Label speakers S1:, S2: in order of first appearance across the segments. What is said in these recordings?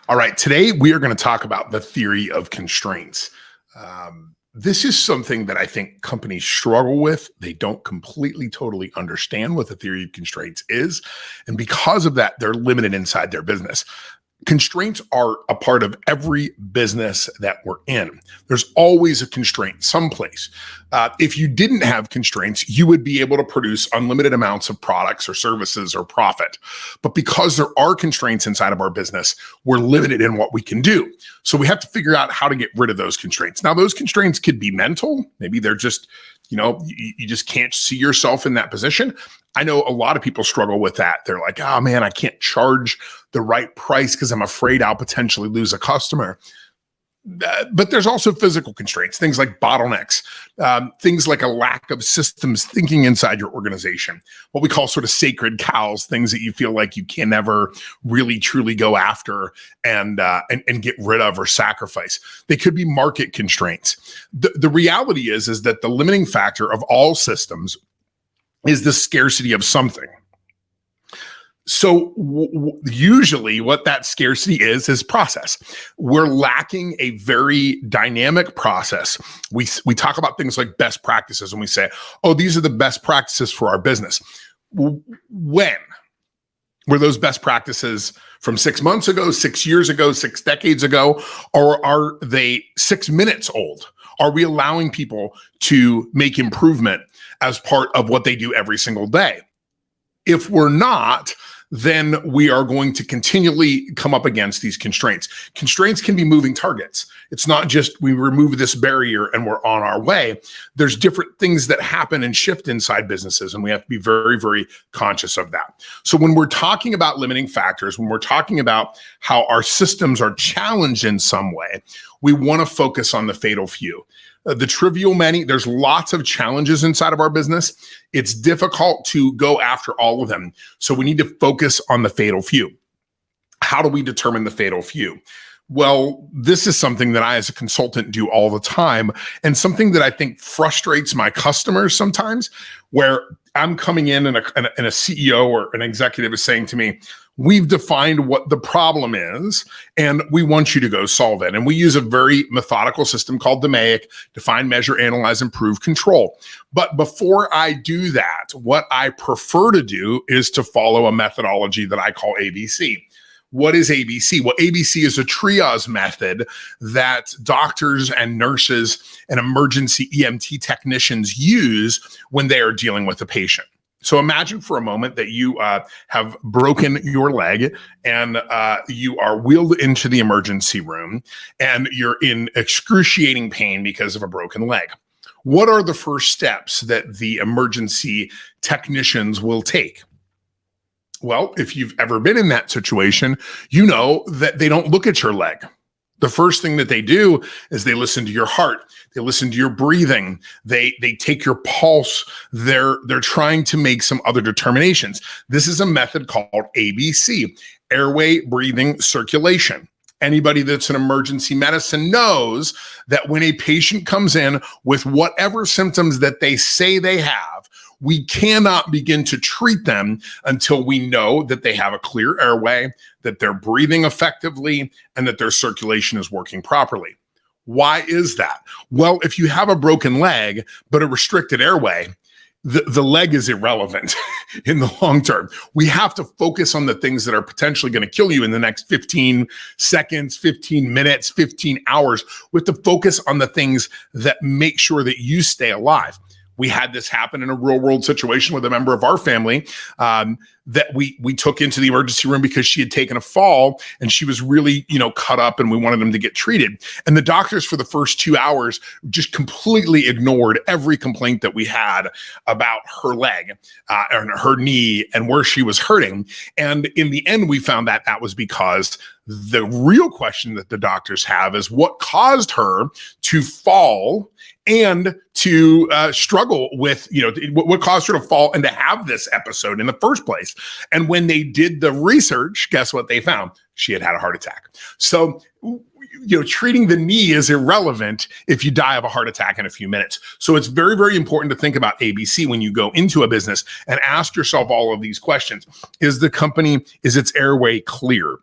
S1: All right, today we are going to talk about the theory of constraints. This is something that I think companies struggle with. They don't completely, totally understand what the theory of constraints is. And because of that, they're limited inside their business. Constraints are a part of every business that we're in. There's always a constraint someplace. If you didn't have constraints, you would be able to produce unlimited amounts of products or services or profit. But because there are constraints inside of our business, we're limited in what we can do. So we have to figure out how to get rid of those constraints. Now, those constraints could be mental. Maybe they're just, you just can't see yourself in that position. I know a lot of people struggle with that. They're like, oh man, I can't charge the right price because I'm afraid I'll potentially lose a customer. But there's also physical constraints, things like bottlenecks, things like a lack of systems thinking inside your organization, what we call sort of sacred cows, things that you feel like you can never really truly go after and get rid of or sacrifice. They could be market constraints. The reality is that the limiting factor of all systems is the scarcity of something. So usually what that scarcity is process. We're lacking a very dynamic process. We talk about things like best practices and we say, oh, these are the best practices for our business. When? Were those best practices from 6 months ago, 6 years ago, 6 decades ago, or are they 6 minutes old? Are we allowing people to make improvement as part of what they do every single day? If we're not, then we are going to continually come up against these constraints. Constraints can be moving targets. It's not just we remove this barrier and we're on our way. There's different things that happen and shift inside businesses, and we have to be very, very conscious of that. So when we're talking about limiting factors, when we're talking about how our systems are challenged in some way, we want to focus on the fatal few. The trivial many, there's lots of challenges inside of our business. It's difficult to go after all of them. So we need to focus on the fatal few. How do we determine the fatal few? Well, this is something that I as a consultant do all the time, and something that I think frustrates my customers sometimes, where I'm coming in and a CEO or an executive is saying to me, we've defined what the problem is, and we want you to go solve it. And we use a very methodical system called DMAIC: define, measure, analyze, improve, control. But before I do that, what I prefer to do is to follow a methodology that I call ABC. What is ABC? Well, ABC is a triage method that doctors and nurses and emergency EMT technicians use when they are dealing with a patient. So imagine for a moment that you have broken your leg and you are wheeled into the emergency room and you're in excruciating pain because of a broken leg. What are the first steps that the emergency technicians will take? Well, if you've ever been in that situation, you know that they don't look at your leg. The first thing that they do is they listen to your heart. They listen to your breathing. They take your pulse. They're trying to make some other determinations. This is a method called ABC: airway, breathing, circulation. Anybody that's in emergency medicine knows that when a patient comes in with whatever symptoms that they say they have, we cannot begin to treat them until we know that they have a clear airway, that they're breathing effectively, and that their circulation is working properly. Why is that? Well, if you have a broken leg, but a restricted airway, the leg is irrelevant in the long term. We have to focus on the things that are potentially going to kill you in the next 15 seconds, 15 minutes, 15 hours. We have to focus on the things that make sure that you stay alive. We had this happen in a real world situation with a member of our family that we took into the emergency room because she had taken a fall and she was really, cut up, and we wanted them to get treated. And the doctors for the first 2 hours just completely ignored every complaint that we had about her leg and her knee and where she was hurting. And in the end, we found that that was because the real question that the doctors have is what caused her to fall and to struggle with, what caused her to fall and to have this episode in the first place. And when they did the research, guess what they found? She had had a heart attack. So, treating the knee is irrelevant if you die of a heart attack in a few minutes. So it's very, very important to think about ABC when you go into a business and ask yourself all of these questions. Is its airway clear?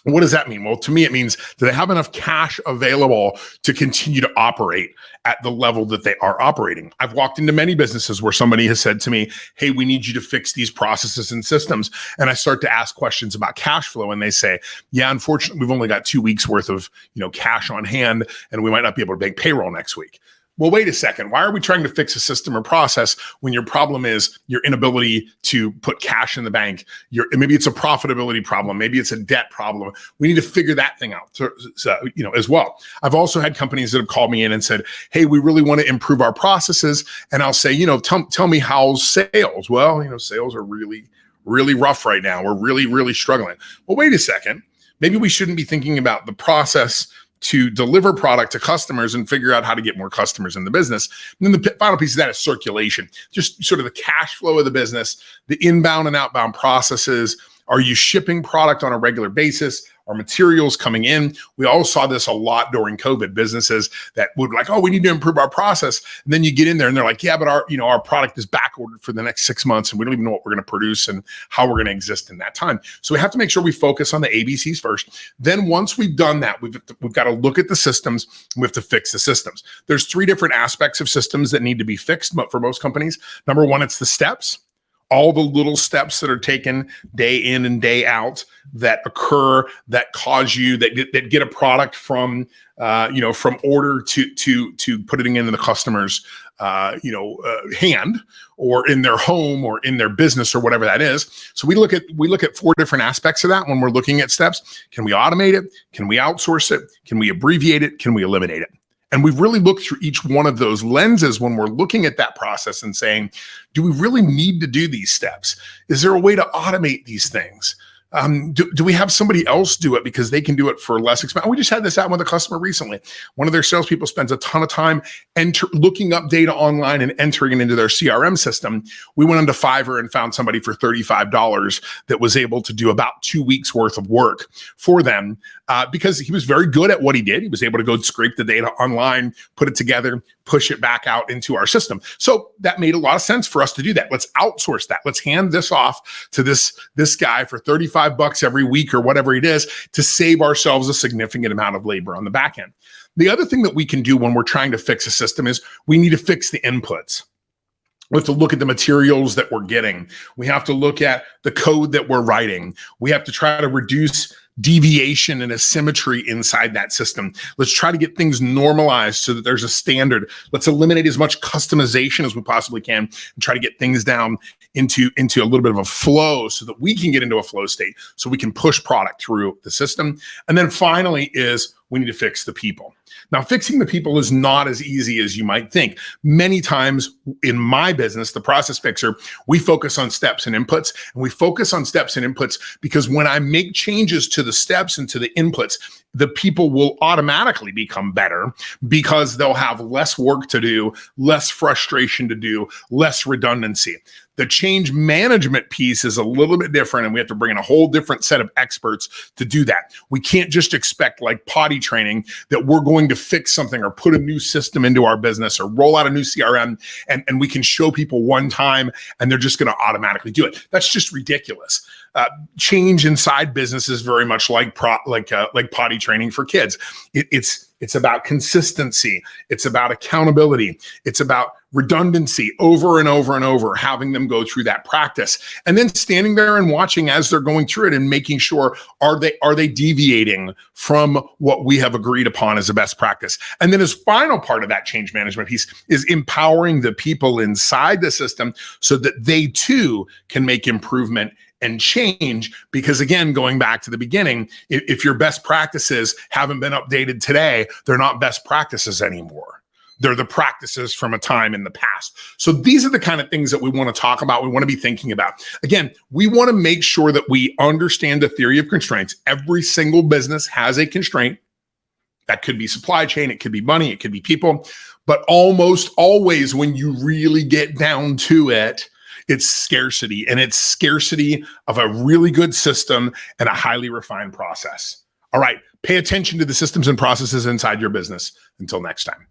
S1: What does that mean? Well, to me, it means do they have enough cash available to continue to operate at the level that they are operating? I've walked into many businesses where somebody has said to me, hey, we need you to fix these processes and systems. And I start to ask questions about cash flow. And they say, yeah, unfortunately, we've only got 2 weeks worth of cash on hand, and we might not be able to make payroll next week. Well, wait a second. Why are we trying to fix a system or process when your problem is your inability to put cash in the bank? Maybe it's a profitability problem. Maybe it's a debt problem. We need to figure that thing out as well. I've also had companies that have called me in and said, hey, we really want to improve our processes. And I'll say, tell me how's sales? Well, sales are really, really rough right now. We're really, really struggling. Well, wait a second. Maybe we shouldn't be thinking about the process to deliver product to customers and figure out how to get more customers in the business. And then the final piece of that is circulation, just sort of the cash flow of the business, the inbound and outbound processes. Are you shipping product on a regular basis? Are materials coming in? We all saw this a lot during COVID. Businesses that would we need to improve our process. And then you get in there and they're like, yeah, but our product is back ordered for the next 6 months and we don't even know what we're going to produce and how we're going to exist in that time. So we have to make sure we focus on the ABCs first. Then once we've done that, we've got to look at the systems and we have to fix the systems. There's 3 different aspects of systems that need to be fixed, but for most companies, number 1, it's the steps. All the little steps that are taken day in and day out that occur, that cause you, that get a product from order to putting into the customer's hand or in their home or in their business or whatever that is. So we look at 4 different aspects of that when we're looking at steps. Can we automate it? Can we outsource it? Can we abbreviate it? Can we eliminate it? And we've really looked through each one of those lenses when we're looking at that process and saying, do we really need to do these steps? Is there a way to automate these things? Do we have somebody else do it because they can do it for less expense? We just had this out with a customer recently. One of their salespeople spends a ton of time looking up data online and entering it into their CRM system. We went onto Fiverr and found somebody for $35 that was able to do about 2 weeks worth of work for them because he was very good at what he did. He was able to go scrape the data online, put it together, push it back out into our system. So that made a lot of sense for us to do that. Let's outsource that. Let's hand this off to this guy for $35 every week or whatever it is to save ourselves a significant amount of labor on the back end. The other thing that we can do when we're trying to fix a system is we need to fix the inputs. We have to look at the materials that we're getting. We have to look at the code that we're writing. We have to try to reduce deviation and asymmetry inside that system. Let's try to get things normalized so that there's a standard. Let's eliminate as much customization as we possibly can and try to get things down into a little bit of a flow so that we can get into a flow state so we can push product through the system. And then finally is we need to fix the people. Now, fixing the people is not as easy as you might think. Many times in my business, the process fixer, we focus on steps and inputs, and we focus on steps and inputs because when I make changes to the steps and to the inputs, the people will automatically become better because they'll have less work to do, less frustration to do, less redundancy. The change management piece is a little bit different, and we have to bring in a whole different set of experts to do that. We can't just expect, like potty training, that we're going to fix something or put a new system into our business or roll out a new CRM and we can show people one time and they're just going to automatically do it. That's just ridiculous. Change inside business is very much like potty training for kids. It's about consistency. It's about accountability. It's about redundancy over and over and over, having them go through that practice and then standing there and watching as they're going through it and making sure, are they deviating from what we have agreed upon as a best practice? And then his final part of that change management piece is empowering the people inside the system so that they too can make improvement and change. Because again, going back to the beginning, if your best practices haven't been updated today, they're not best practices anymore. They're the practices from a time in the past. So these are the kind of things that we want to talk about. We want to be thinking about. Again, we want to make sure that we understand the theory of constraints. Every single business has a constraint. That could be supply chain, it could be money, it could be people. But almost always when you really get down to it, it's scarcity, and it's scarcity of a really good system and a highly refined process. All right, pay attention to the systems and processes inside your business. Until next time.